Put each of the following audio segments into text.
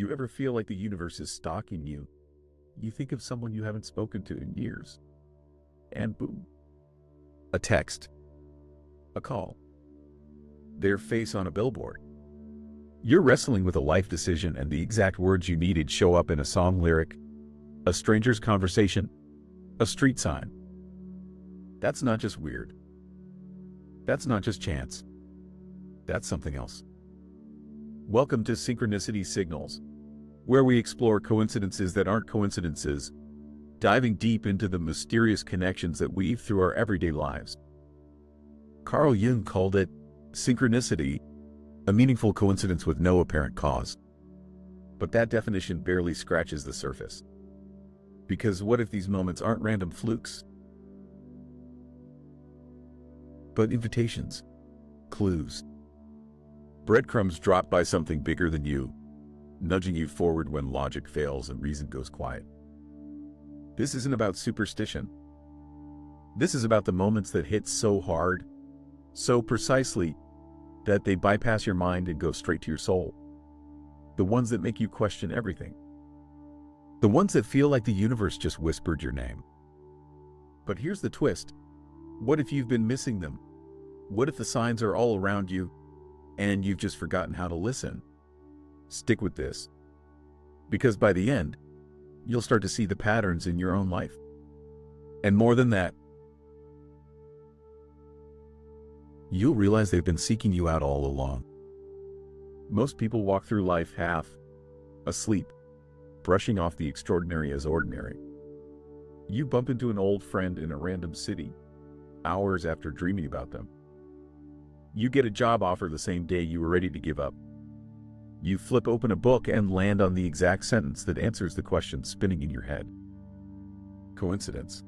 You ever feel like the universe is stalking you? You think of someone you haven't spoken to in years, and boom, a text, a call, their face on a billboard. You're wrestling with a life decision, and the exact words you needed show up in a song lyric, a stranger's conversation, a street sign. That's not just weird. That's not just chance. That's something else. Welcome to Synchronicity Signals, where we explore coincidences that aren't coincidences, diving deep into the mysterious connections that weave through our everyday lives. Carl Jung called it synchronicity, a meaningful coincidence with no apparent cause. But that definition barely scratches the surface. Because what if these moments aren't random flukes, but invitations, clues, breadcrumbs dropped by something bigger than you, nudging you forward when logic fails and reason goes quiet? This isn't about superstition. This is about the moments that hit so hard, so precisely, that they bypass your mind and go straight to your soul. The ones that make you question everything. The ones that feel like the universe just whispered your name. But here's the twist. What if you've been missing them? What if the signs are all around you and you've just forgotten how to listen? Stick with this, because by the end, you'll start to see the patterns in your own life. And more than that, you'll realize they've been seeking you out all along. Most people walk through life half asleep, brushing off the extraordinary as ordinary. You bump into an old friend in a random city, hours after dreaming about them. You get a job offer the same day you were ready to give up. You flip open a book and land on the exact sentence that answers the question spinning in your head. Coincidence.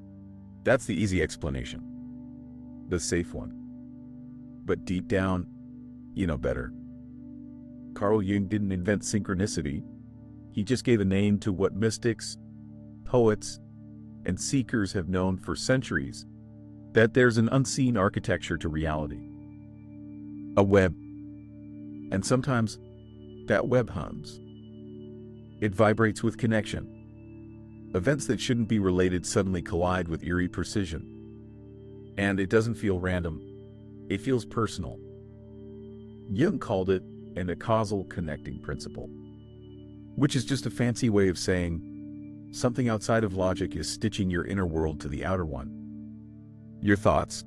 That's the easy explanation. The safe one. But deep down, you know better. Carl Jung didn't invent synchronicity. He just gave a name to what mystics, poets, and seekers have known for centuries, that there's an unseen architecture to reality. A web. And sometimes, that web hums. It vibrates with connection. Events that shouldn't be related suddenly collide with eerie precision. And it doesn't feel random. It feels personal. Jung called it a causal connecting principle, which is just a fancy way of saying something outside of logic is stitching your inner world to the outer one. Your thoughts,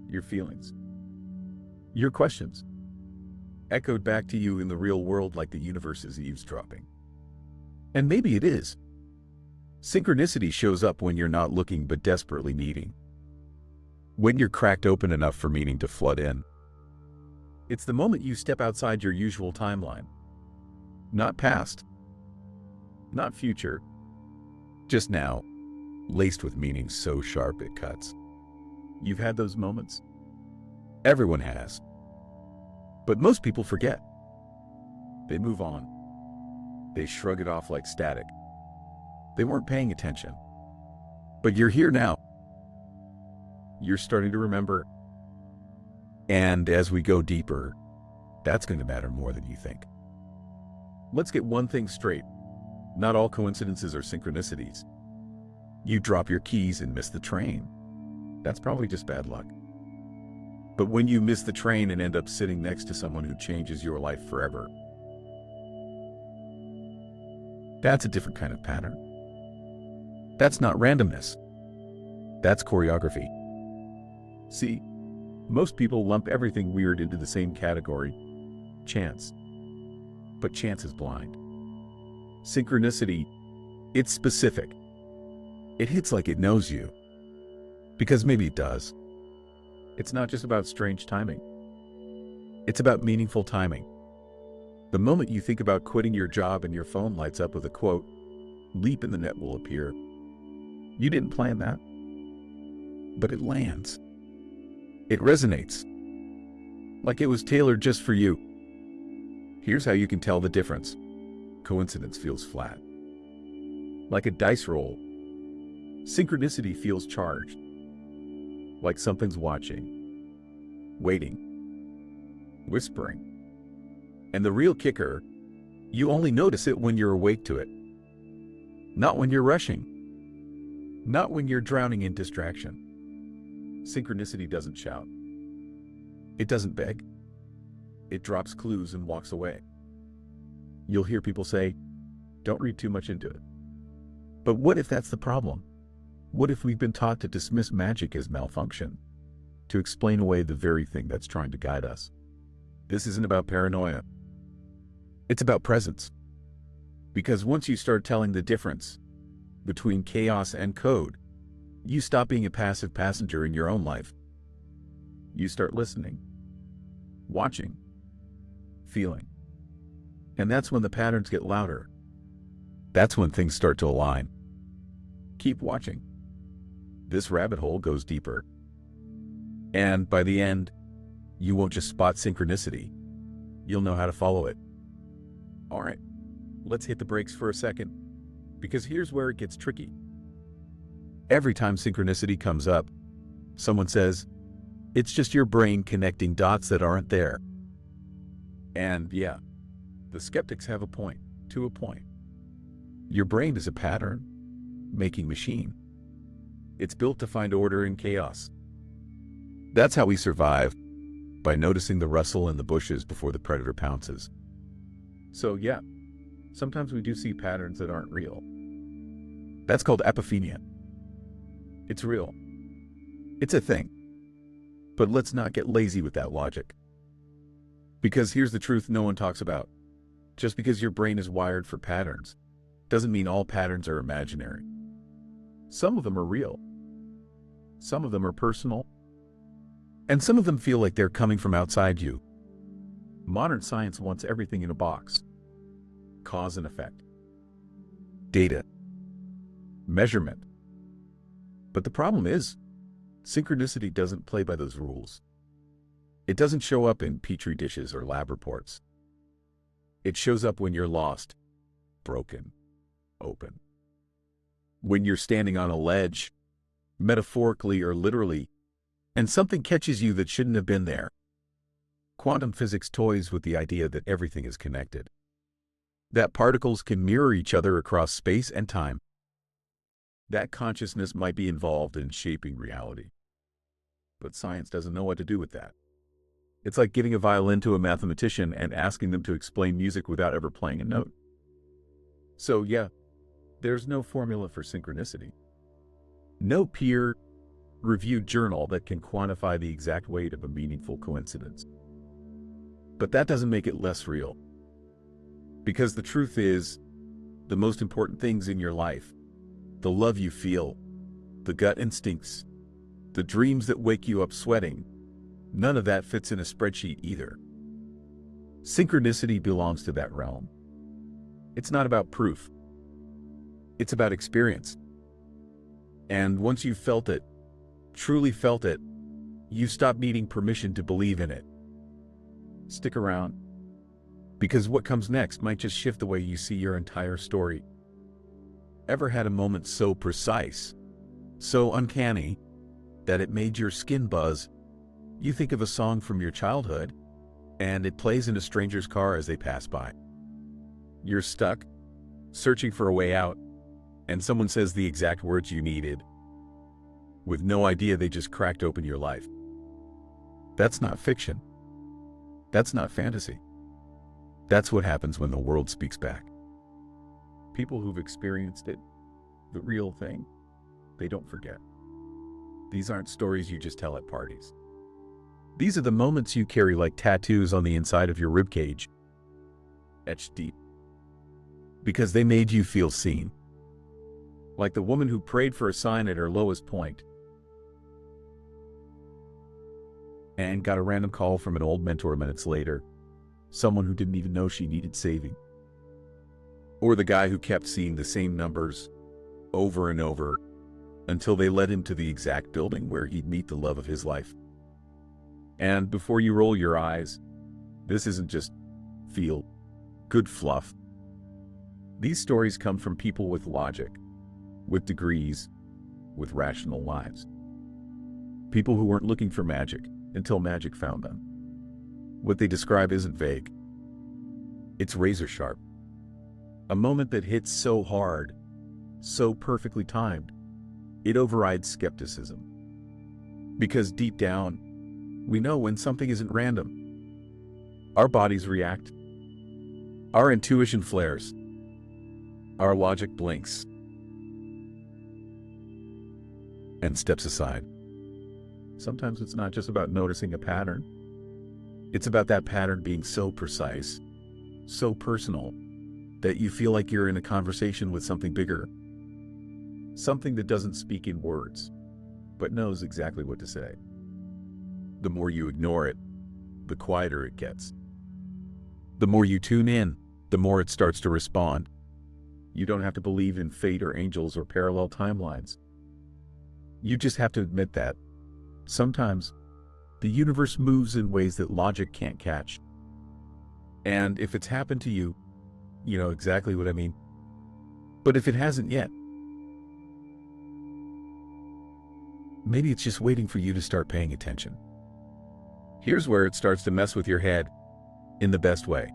your feelings, your questions, echoed back to you in the real world like the universe is eavesdropping. And maybe it is. Synchronicity shows up when you're not looking but desperately needing. When you're cracked open enough for meaning to flood in. It's the moment you step outside your usual timeline. Not past. Not future. Just now, laced with meaning so sharp it cuts. You've had those moments? Everyone has. But most people forget. They move on. They shrug it off like static. They weren't paying attention. But you're here now. You're starting to remember. And as we go deeper, that's going to matter more than you think. Let's get one thing straight. Not all coincidences are synchronicities. You drop your keys and miss the train. That's probably just bad luck. But when you miss the train and end up sitting next to someone who changes your life forever, that's a different kind of pattern. That's not randomness. That's choreography. See, most people lump everything weird into the same category, chance. But chance is blind. Synchronicity, it's specific. It hits like it knows you. Because maybe it does. It's not just about strange timing. It's about meaningful timing. The moment you think about quitting your job and your phone lights up with a quote, "Leap in the net will appear." You didn't plan that. But it lands. It resonates. Like it was tailored just for you. Here's how you can tell the difference. Coincidence feels flat. Like a dice roll. Synchronicity feels charged. Like something's watching, waiting, whispering. And the real kicker, You only notice it when you're awake to it, not when you're rushing, not when you're drowning in distraction. Synchronicity doesn't shout. It doesn't beg. It drops clues and walks away. You'll hear people say, don't read too much into it. But what if that's the problem? What if we've been taught to dismiss magic as malfunction, to explain away the very thing that's trying to guide us? This isn't about paranoia. It's about presence. Because once you start telling the difference between chaos and code, you stop being a passive passenger in your own life. You start listening, watching, feeling. And that's when the patterns get louder. That's when things start to align. Keep watching. This rabbit hole goes deeper. And by the end, you won't just spot synchronicity. You'll know how to follow it. All right, let's hit the brakes for a second, because here's where it gets tricky. Every time synchronicity comes up, someone says, it's just your brain connecting dots that aren't there. And yeah, the skeptics have a point, to a point. Your brain is a pattern-making machine. It's built to find order in chaos. That's how we survive, by noticing the rustle in the bushes before the predator pounces. So yeah, sometimes we do see patterns that aren't real. That's called apophenia. It's real. It's a thing. But let's not get lazy with that logic. Because here's the truth no one talks about. Just because your brain is wired for patterns doesn't mean all patterns are imaginary. Some of them are real. Some of them are personal. And some of them feel like they're coming from outside you. Modern science wants everything in a box. Cause and effect. Data. Measurement. But the problem is, synchronicity doesn't play by those rules. It doesn't show up in petri dishes or lab reports. It shows up when you're lost, broken, open. When you're standing on a ledge, metaphorically or literally, and something catches you that shouldn't have been there. Quantum physics toys with the idea that everything is connected, that particles can mirror each other across space and time, that consciousness might be involved in shaping reality. But science doesn't know what to do with that. It's like giving a violin to a mathematician and asking them to explain music without ever playing a note. So yeah, there's no formula for synchronicity. No peer-reviewed journal that can quantify the exact weight of a meaningful coincidence. But that doesn't make it less real. Because the truth is, the most important things in your life, the love you feel, the gut instincts, the dreams that wake you up sweating, none of that fits in a spreadsheet either. Synchronicity belongs to that realm. It's not about proof. It's about experience. And once you've felt it, truly felt it, you stop needing permission to believe in it. Stick around, because what comes next might just shift the way you see your entire story. Ever had a moment so precise, so uncanny, that it made your skin buzz? You think of a song from your childhood, and it plays in a stranger's car as they pass by. You're stuck, searching for a way out, and someone says the exact words you needed, with no idea they just cracked open your life. That's not fiction. That's not fantasy. That's what happens when the world speaks back. People who've experienced it, the real thing, they don't forget. These aren't stories you just tell at parties. These are the moments you carry like tattoos on the inside of your ribcage, etched deep, because they made you feel seen. Like the woman who prayed for a sign at her lowest point and got a random call from an old mentor minutes later, someone who didn't even know she needed saving. Or the guy who kept seeing the same numbers over and over until they led him to the exact building where he'd meet the love of his life. And before you roll your eyes, this isn't just feel good fluff. These stories come from people with logic, with degrees, with rational lives. People who weren't looking for magic until magic found them. What they describe isn't vague. It's razor sharp. A moment that hits so hard, so perfectly timed, it overrides skepticism. Because deep down, we know when something isn't random. Our bodies react. Our intuition flares. Our logic blinks and steps aside. Sometimes it's not just about noticing a pattern. It's about that pattern being so precise, so personal, that you feel like you're in a conversation with something bigger. Something that doesn't speak in words, but knows exactly what to say. The more you ignore it, the quieter it gets. The more you tune in, the more it starts to respond. You don't have to believe in fate or angels or parallel timelines. You just have to admit that sometimes the universe moves in ways that logic can't catch. And if it's happened to you, you know exactly what I mean. But if it hasn't yet, maybe it's just waiting for you to start paying attention. Here's where it starts to mess with your head in the best way.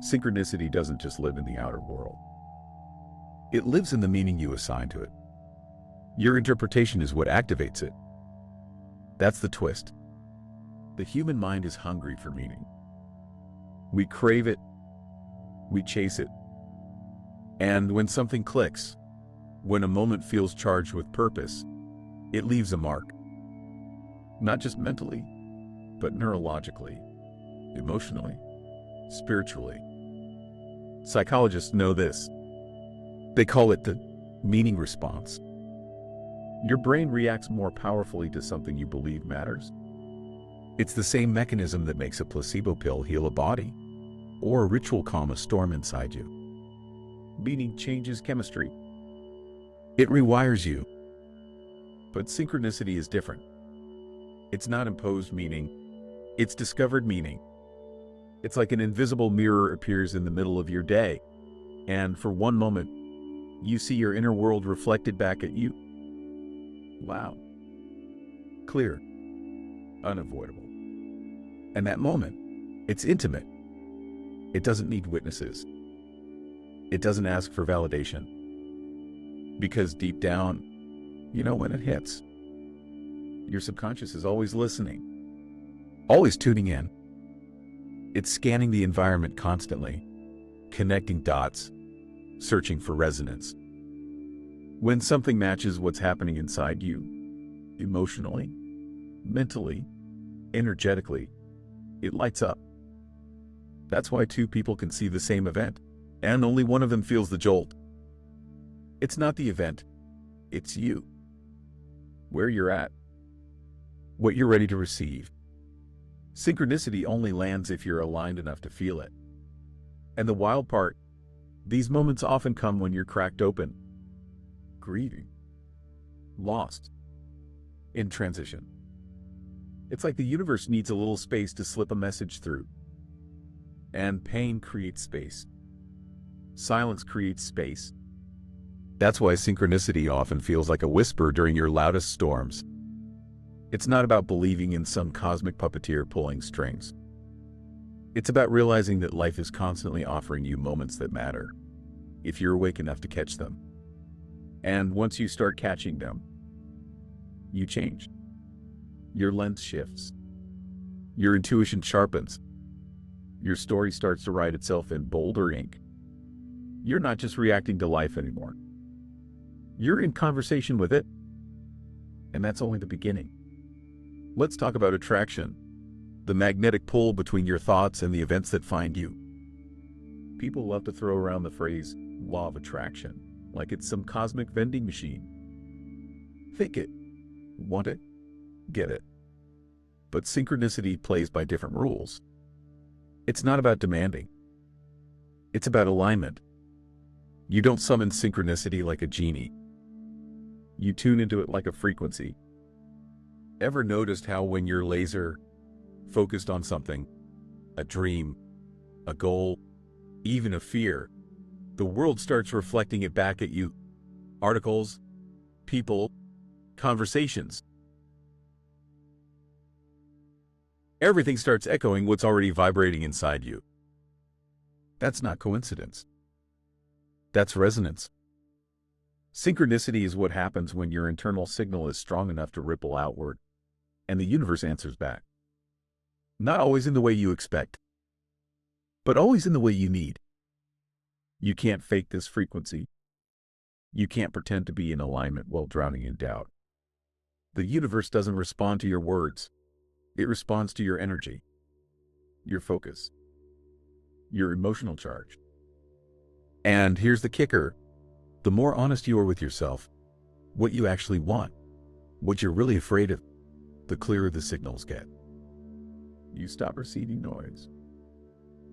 Synchronicity doesn't just live in the outer world. It lives in the meaning you assign to it. Your interpretation is what activates it. That's the twist. The human mind is hungry for meaning. We crave it, we chase it. And when something clicks, when a moment feels charged with purpose, it leaves a mark. Not just mentally, but neurologically, emotionally, spiritually. Psychologists know this. They call it the meaning response. Your brain reacts more powerfully to something you believe matters. It's the same mechanism that makes a placebo pill heal a body, or a ritual calm a storm inside you. Meaning changes chemistry. It rewires you. But synchronicity is different. It's not imposed meaning, it's discovered meaning. It's like an invisible mirror appears in the middle of your day, and for one moment, you see your inner world reflected back at you. Loud, clear, unavoidable. And that moment, it's intimate. It doesn't need witnesses. It doesn't ask for validation. Because deep down, you know when it hits. Your subconscious is always listening, always tuning in. It's scanning the environment constantly, connecting dots, searching for resonance. When something matches what's happening inside you, emotionally, mentally, energetically, it lights up. That's why two people can see the same event, and only one of them feels the jolt. It's not the event, it's you. Where you're at, what you're ready to receive. Synchronicity only lands if you're aligned enough to feel it. And the wild part, these moments often come when you're cracked open, grieving, lost, in transition. It's like the universe needs a little space to slip a message through. And pain creates space. Silence creates space. That's why synchronicity often feels like a whisper during your loudest storms. It's not about believing in some cosmic puppeteer pulling strings. It's about realizing that life is constantly offering you moments that matter, if you're awake enough to catch them. And once you start catching them, you change. Your lens shifts. Your intuition sharpens. Your story starts to write itself in bolder ink. You're not just reacting to life anymore. You're in conversation with it. And that's only the beginning. Let's talk about attraction, the magnetic pull between your thoughts and the events that find you. People love to throw around the phrase law of attraction, like it's some cosmic vending machine. Think it, want it, get it. But synchronicity plays by different rules. It's not about demanding. It's about alignment. You don't summon synchronicity like a genie. You tune into it like a frequency. Ever noticed how when you're laser focused on something, a dream, a goal, even a fear, the world starts reflecting it back at you? Articles, people, conversations. Everything starts echoing what's already vibrating inside you. That's not coincidence. That's resonance. Synchronicity is what happens when your internal signal is strong enough to ripple outward, and the universe answers back. Not always in the way you expect, but always in the way you need. You can't fake this frequency. You can't pretend to be in alignment while drowning in doubt. The universe doesn't respond to your words. It responds to your energy, your focus, your emotional charge. And here's the kicker. The more honest you are with yourself, what you actually want, what you're really afraid of, the clearer the signals get. You stop receiving noise.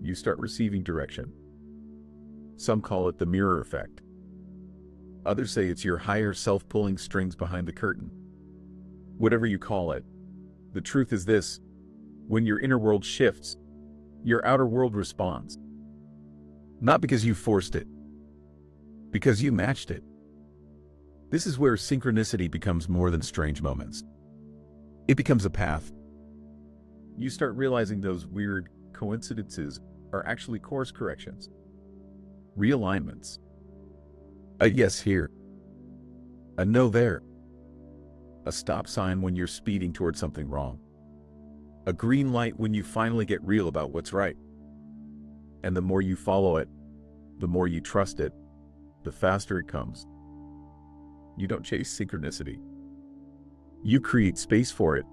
You start receiving direction. Some call it the mirror effect. Others say it's your higher self pulling strings behind the curtain. Whatever you call it, the truth is this: when your inner world shifts, your outer world responds. Not because you forced it, because you matched it. This is where synchronicity becomes more than strange moments. It becomes a path. You start realizing those weird coincidences are actually course corrections, realignments. A yes here, a no there, a stop sign when you're speeding towards something wrong, a green light when you finally get real about what's right. And the more you follow it, the more you trust it, the faster it comes. You don't chase synchronicity. You create space for it.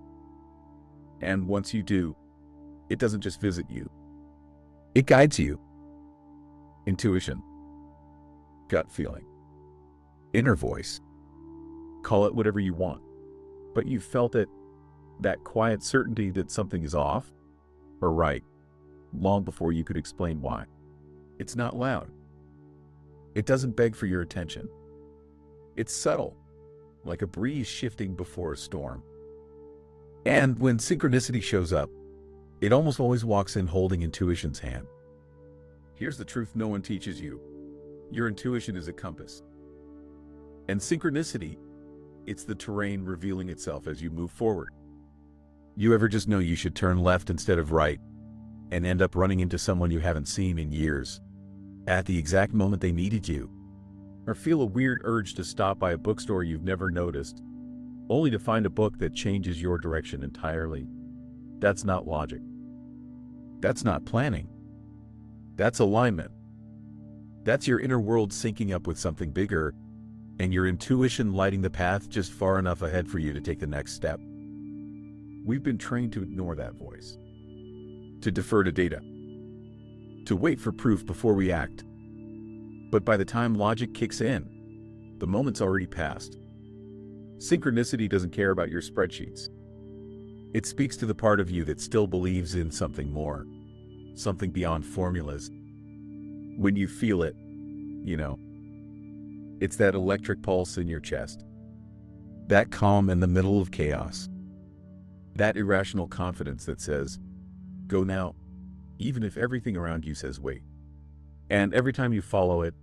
And once you do, it doesn't just visit you. It guides you. Intuition, gut feeling, inner voice. Call it whatever you want. But you felt it, that quiet certainty that something is off or right, long before you could explain why. It's not loud. It doesn't beg for your attention. It's subtle, like a breeze shifting before a storm. And when synchronicity shows up, it almost always walks in holding intuition's hand. Here's the truth no one teaches you. Your intuition is a compass. And synchronicity, it's the terrain revealing itself as you move forward. You ever just know you should turn left instead of right and end up running into someone you haven't seen in years at the exact moment they needed you? Or feel a weird urge to stop by a bookstore you've never noticed, only to find a book that changes your direction entirely? That's not logic. That's not planning. That's alignment. That's your inner world syncing up with something bigger, and your intuition lighting the path just far enough ahead for you to take the next step. We've been trained to ignore that voice, to defer to data, to wait for proof before we act. But by the time logic kicks in, the moment's already passed. Synchronicity doesn't care about your spreadsheets. It speaks to the part of you that still believes in something more, something beyond formulas. When you feel it, it's that electric pulse in your chest, that calm in the middle of chaos, that irrational confidence that says, go now, even if everything around you says wait. And every time you follow it,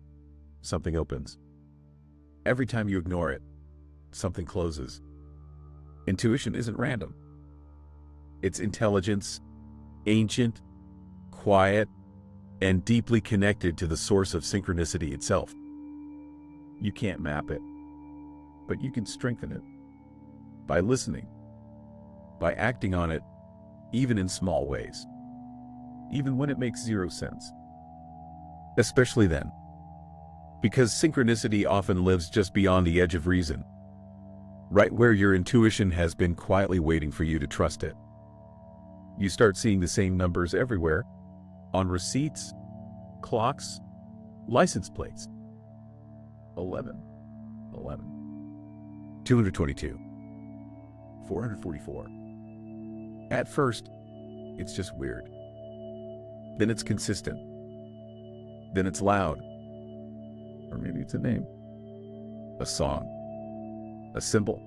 something opens. Every time you ignore it, something closes. Intuition isn't random. It's intelligence, ancient, quiet, and deeply connected to the source of synchronicity itself. You can't map it, but you can strengthen it by listening, by acting on it, even in small ways, even when it makes zero sense. Especially then, because synchronicity often lives just beyond the edge of reason, right where your intuition has been quietly waiting for you to trust it. You start seeing the same numbers everywhere, on receipts, clocks, license plates. 11, 222, 444. At first, it's just weird. Then it's consistent. Then it's loud. Or maybe it's a name. A song. A symbol.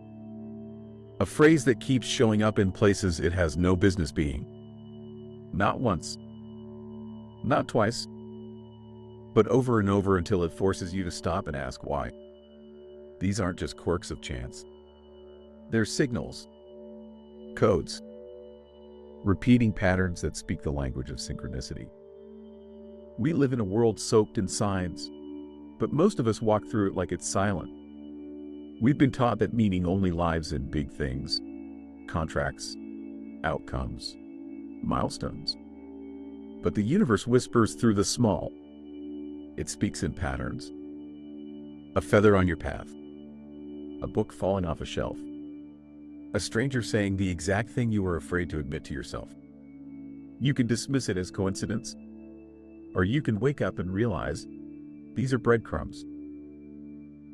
A phrase that keeps showing up in places it has no business being. Not once. Not twice. But over and over until it forces you to stop and ask why. These aren't just quirks of chance. They're signals. Codes. Repeating patterns that speak the language of synchronicity. We live in a world soaked in signs, but most of us walk through it like it's silent. We've been taught that meaning only lies in big things, contracts, outcomes, milestones. But the universe whispers through the small. It speaks in patterns. A feather on your path. A book falling off a shelf. A stranger saying the exact thing you were afraid to admit to yourself. You can dismiss it as coincidence, or you can wake up and realize these are breadcrumbs.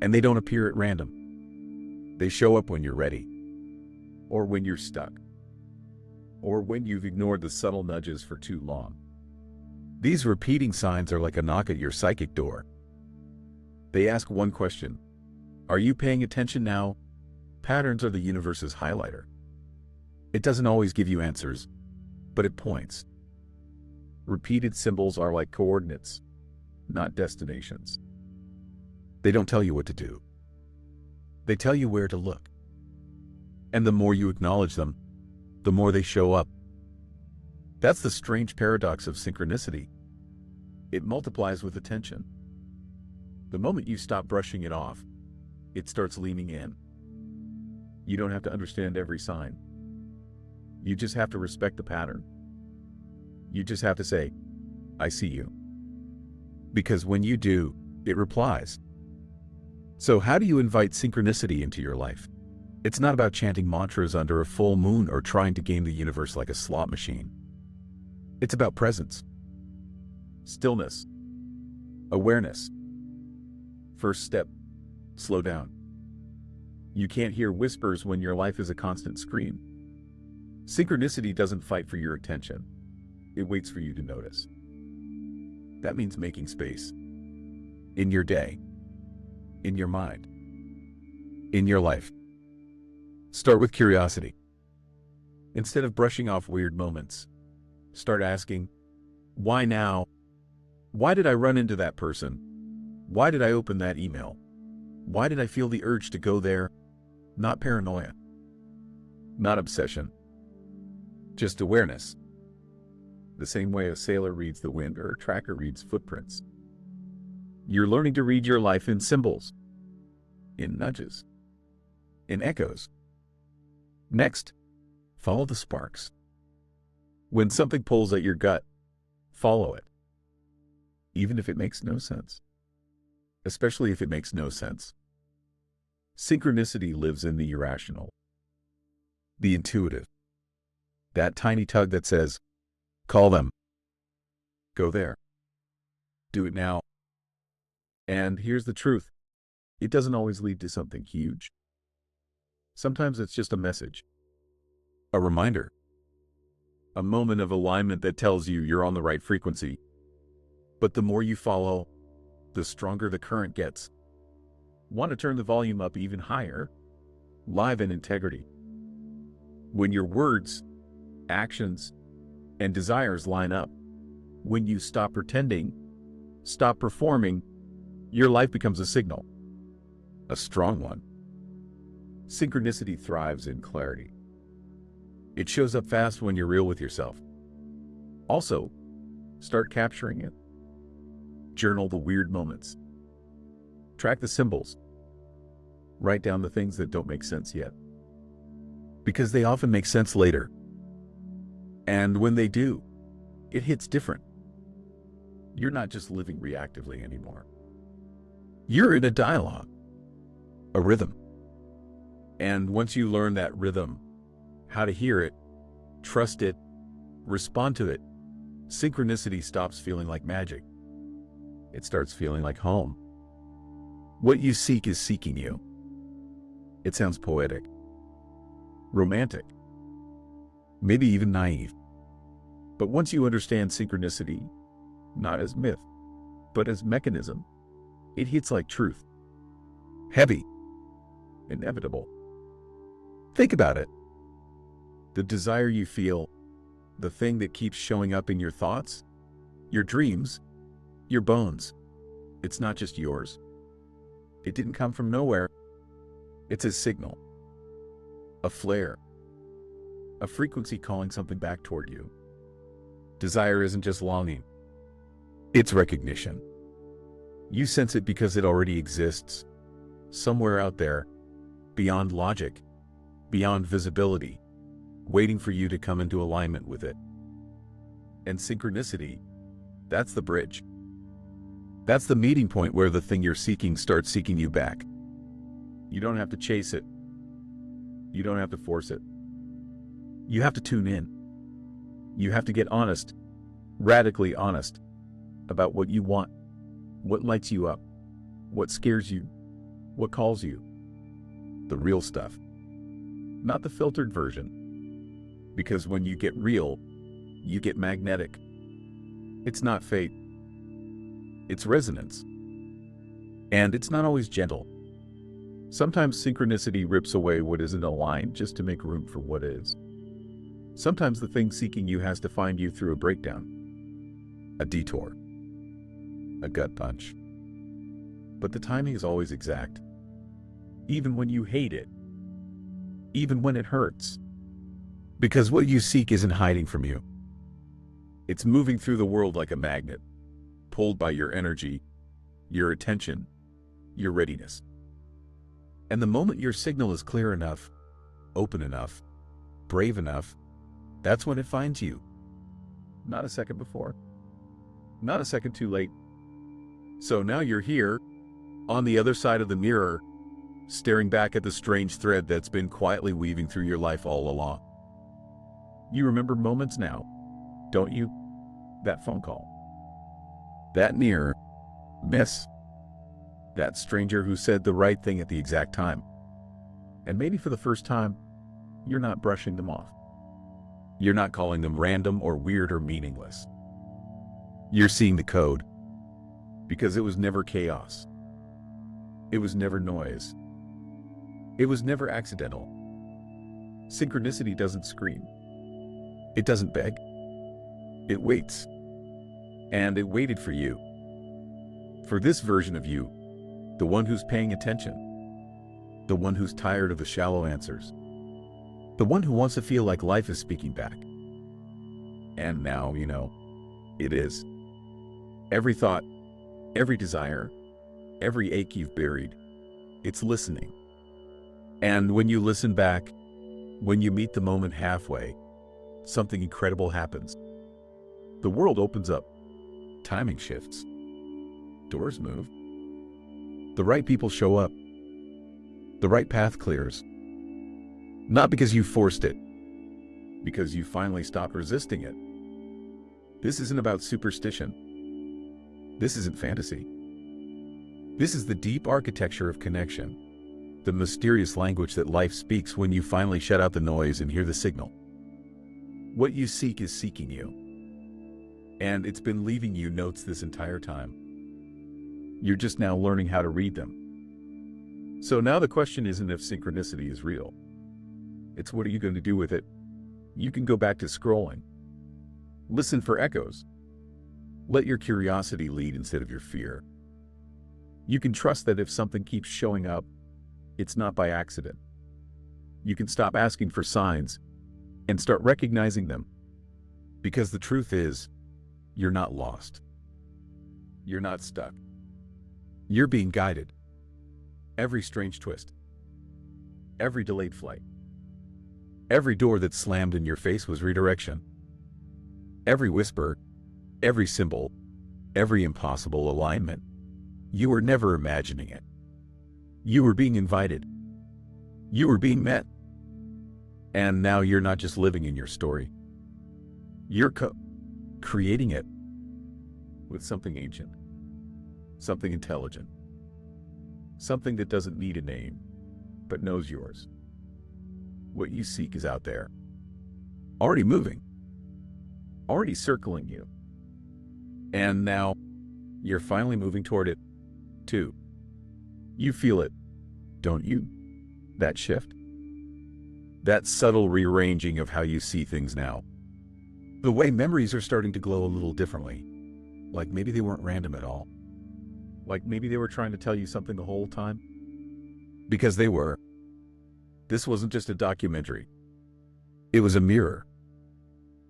And they don't appear at random. They show up when you're ready, or when you're stuck, or when you've ignored the subtle nudges for too long. These repeating signs are like a knock at your psychic door. They ask one question: are you paying attention now? Patterns are the universe's highlighter. It doesn't always give you answers, but it points. Repeated symbols are like coordinates, not destinations. They don't tell you what to do. They tell you where to look. And the more you acknowledge them, the more they show up. That's the strange paradox of synchronicity. It multiplies with attention. The moment you stop brushing it off, it starts leaning in. You don't have to understand every sign. You just have to respect the pattern. You just have to say, I see you. Because when you do, it replies. So how do you invite synchronicity into your life? It's not about chanting mantras under a full moon or trying to game the universe like a slot machine. It's about presence, stillness, awareness. First step, slow down. You can't hear whispers when your life is a constant scream. Synchronicity doesn't fight for your attention. It waits for you to notice. That means making space. In your day. In your mind. In your life. Start with curiosity. Instead of brushing off weird moments, start asking, why now? Why did I run into that person? Why did I open that email? Why did I feel the urge to go there? Not paranoia. Not obsession. Just awareness. The same way a sailor reads the wind or a tracker reads footprints. You're learning to read your life in symbols, in nudges, in echoes. Next, follow the sparks. When something pulls at your gut, follow it. Even if it makes no sense. Especially if it makes no sense. Synchronicity lives in the irrational, the intuitive. That tiny tug that says, call them. Go there. Do it now. And here's the truth. It doesn't always lead to something huge. Sometimes it's just a message. A reminder. A moment of alignment that tells you you're on the right frequency. But the more you follow, the stronger the current gets. Want to turn the volume up even higher? Live in integrity. When your words, actions, and desires line up, when you stop pretending, stop performing, your life becomes a signal. A strong one. Synchronicity thrives in clarity. It shows up fast when you're real with yourself. Also, start capturing it. Journal the weird moments. Track the symbols. Write down the things that don't make sense yet. Because they often make sense later. And when they do, it hits different. You're not just living reactively anymore. You're in a dialogue, a rhythm. And once you learn that rhythm, how to hear it, trust it, respond to it, synchronicity stops feeling like magic. It starts feeling like home. What you seek is seeking you. It sounds poetic, romantic, maybe even naive. But once you understand synchronicity, not as myth, but as mechanism, it hits like truth. Heavy, inevitable. Think about it. The desire you feel, the thing that keeps showing up in your thoughts, your dreams, your bones, it's not just yours. It didn't come from nowhere. It's a signal, a flare, a frequency calling something back toward you. Desire isn't just longing. It's recognition. You sense it because it already exists, somewhere out there, beyond logic, beyond visibility, waiting for you to come into alignment with it. And synchronicity, that's the bridge. That's the meeting point where the thing you're seeking starts seeking you back. You don't have to chase it. You don't have to force it. You have to tune in. You have to get honest, radically honest, about what you want, what lights you up, what scares you, what calls you. The real stuff, not the filtered version. Because when you get real, you get magnetic. It's not fate. It's resonance. And it's not always gentle. Sometimes synchronicity rips away what isn't aligned just to make room for what is. Sometimes the thing seeking you has to find you through a breakdown, a detour, a gut punch. But the timing is always exact. Even when you hate it. Even when it hurts. Because what you seek isn't hiding from you. It's moving through the world like a magnet, pulled by your energy, your attention, your readiness. And the moment your signal is clear enough, open enough, brave enough, that's when it finds you. Not a second before. Not a second too late. So now you're here, on the other side of the mirror, staring back at the strange thread that's been quietly weaving through your life all along. You remember moments now, don't you? That phone call. That near miss. That stranger who said the right thing at the exact time. And maybe for the first time, you're not brushing them off. You're not calling them random or weird or meaningless. You're seeing the code. Because it was never chaos. It was never noise. It was never accidental. Synchronicity doesn't scream. It doesn't beg. It waits. And it waited for you. For this version of you, the one who's paying attention. The one who's tired of the shallow answers. The one who wants to feel like life is speaking back. And now, it is. Every thought, every desire, every ache you've buried, it's listening. And when you listen back, when you meet the moment halfway, something incredible happens. The world opens up. Timing shifts. Doors move. The right people show up. The right path clears. Not because you forced it, because you finally stopped resisting it. This isn't about superstition. This isn't fantasy. This is the deep architecture of connection, the mysterious language that life speaks when you finally shut out the noise and hear the signal. What you seek is seeking you, and it's been leaving you notes this entire time. You're just now learning how to read them. So now the question isn't if synchronicity is real. It's what are you going to do with it? You can go back to scrolling. Listen for echoes. Let your curiosity lead instead of your fear. You can trust that if something keeps showing up, it's not by accident. You can stop asking for signs and start recognizing them. Because the truth is, you're not lost. You're not stuck. You're being guided. Every strange twist. Every delayed flight. Every door that slammed in your face was redirection. Every whisper, every symbol, every impossible alignment. You were never imagining it. You were being invited. You were being met. And now you're not just living in your story. You're creating it with something ancient, something intelligent, something that doesn't need a name, but knows yours. What you seek is out there, already moving, already circling you. And now you're finally moving toward it, too. You feel it, don't you? That shift? That subtle rearranging of how you see things now. The way memories are starting to glow a little differently. Like maybe they weren't random at all. Like maybe they were trying to tell you something the whole time. Because they were. This wasn't just a documentary. It was a mirror.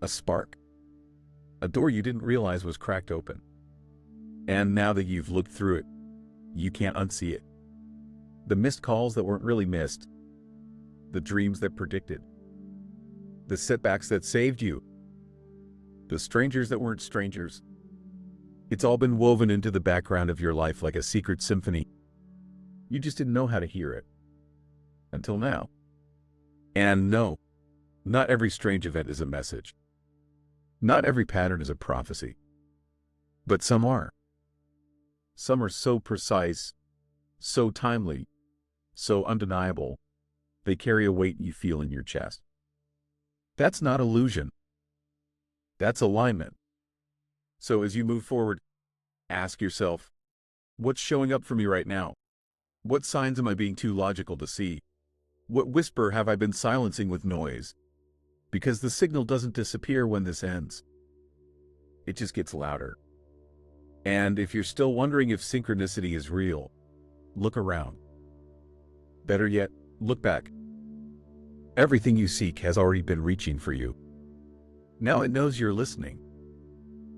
A spark. A door you didn't realize was cracked open. And now that you've looked through it, you can't unsee it. The missed calls that weren't really missed. The dreams that predicted. The setbacks that saved you. The strangers that weren't strangers. It's all been woven into the background of your life like a secret symphony. You just didn't know how to hear it. Until now. And no, not every strange event is a message. Not every pattern is a prophecy. But some are. Some are so precise, so timely, so undeniable, they carry a weight you feel in your chest. That's not illusion. That's alignment. So as you move forward, ask yourself, what's showing up for me right now? What signs am I being too logical to see? What whisper have I been silencing with noise? Because the signal doesn't disappear when this ends. It just gets louder. And if you're still wondering if synchronicity is real, look around. Better yet, look back. Everything you seek has already been reaching for you. Now it knows you're listening.